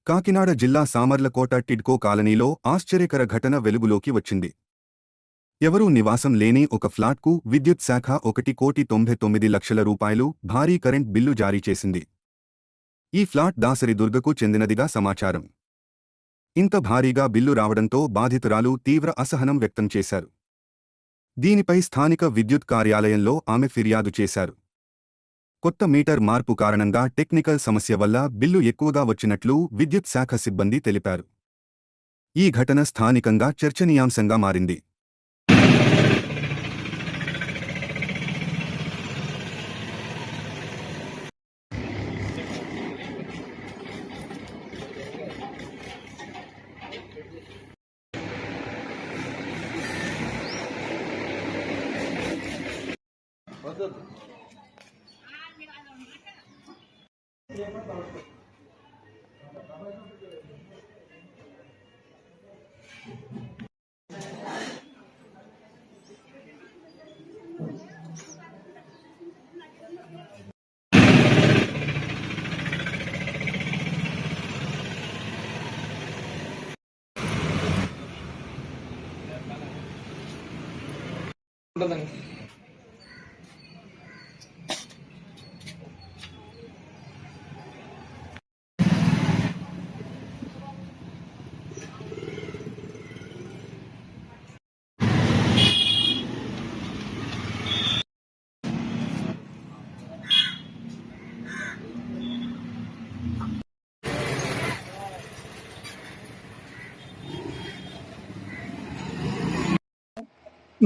కాకినాడ జిల్లా సామర్లకోట టిడ్కో కాలనీలో ఆశ్చర్యకర ఘటన వెలుగులోకి వచ్చింది. ఎవరూ నివాసం లేని ఒక ఫ్లాట్కు విద్యుత్ శాఖ 1,99,00,000 రూపాయలు భారీ కరెంట్ బిల్లు జారీ చేసింది. ఈ ఫ్లాట్ దాసరి దుర్గకు చెందినదిగా సమాచారం. ఇంత భారీగా బిల్లు రావడంతో బాధితురాలు తీవ్ర అసహనం వ్యక్తం చేశారు. దీనిపై స్థానిక విద్యుత్ కార్యాలయంలో ఆమె ఫిర్యాదు చేశారు. కొత్త మీటర్ మార్పు కారణంగా టెక్నికల్ సమస్య వల్ల బిల్లు ఎక్కువగా వచ్చినట్లు విద్యుత్ శాఖ సిబ్బంది తెలిపారు. ఈ ఘటన స్థానికంగా చర్చనీయాంశంగా మారింది.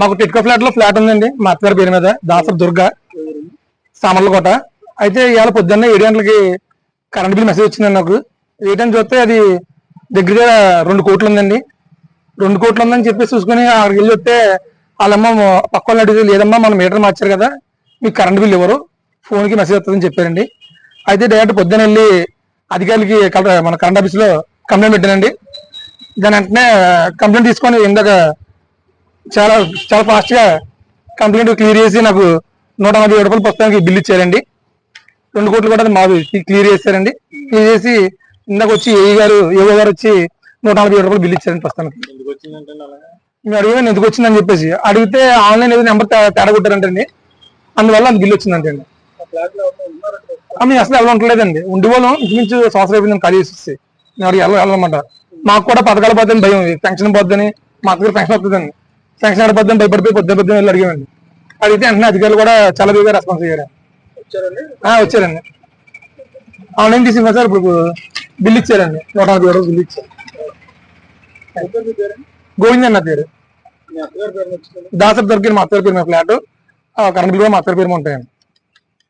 మాకు టిట్కో ఫ్లాట్ లో ఫ్లాట్ ఉందండి. మా అత్తగారి పేరు మీద దాసరి దుర్గ, సామర్లకోట. అయితే ఇవాళ పొద్దున్న 7 గంటలకి కరెంట్ బిల్ మెసేజ్ వచ్చిందండి. నాకు ఏటని చూస్తే అది దగ్గర 2 కోట్లు ఉందండి. 2 కోట్లు ఉందని చెప్పి చూసుకుని అక్కడికి వెళ్ళి వస్తే వాళ్ళమ్మ పక్క వాళ్ళు అడిగితే, లేదమ్మా మనం మీటర్ మార్చారు కదా, మీకు కరెంట్ బిల్ ఇవ్వరు, ఫోన్కి మెసేజ్ వస్తుందని చెప్పారండి. అయితే డైరెక్ట్ పొద్దున్న వెళ్ళి అధికారులకి మన కరెంట్ ఆఫీస్ లో కంప్లైంట్ పెట్టానండి. దాని వెంటనే కంప్లైంట్ తీసుకొని ఇందాక చాలా ఫాస్ట్ గా కంప్లైంట్ క్లియర్ చేసి నాకు 147 రూపాయలు ప్రస్తుతానికి బిల్ ఇచ్చారండి. 2 కోట్లు కూడా మాది క్లియర్ చేశారండి. క్లియర్ చేసి ఇందాక వచ్చి ఏఓ గారు వచ్చి 147 రూపాయలు బిల్ ఇచ్చారండి ప్రస్తుతానికి. మేము అడిగాను ఎందుకు వచ్చిందని చెప్పేసి. అడిగితే ఆన్లైన్ ఏదో నెంబర్ తేడా కొట్టారంటండి, అందువల్ల అది బిల్ వచ్చిందంటే అండి. మేము అసలు ఎవరు ఉండలేదండి. ఉండిపోలేం ఇంచుమించు సంవత్సరం అయిపోయిందని ఖాళీ చేసి వెళ్ళమంట. మాకు కూడా పథకాలు పోద్దని భయం, పెన్షన్ పోద్దని, మా అత్తగారు పెన్షన్ వస్తుందండి, పెన్షన్ ఆడపోద్దని భయపడిపోయి పొద్దున్న వెళ్ళి అడిగామండి. అడిగితే వెంటనే అధికారులు కూడా చాలా బిగా రెస్పాన్స్ అయ్యారు. వచ్చారండి. ఆన్లైన్ తీసి సార్ ఇప్పుడు బిల్ ఇచ్చారండి. 147 రూపాయలు బిల్ ఇచ్చారు. గోవింద్ అన్న పేరు. దాసరి దొరికిన మా అత్తగారి పేరు, మా ఫ్లాట్ కరెంట్ బిల్ కూడా మా అత్తగారి పేరు ఉంటాయండి.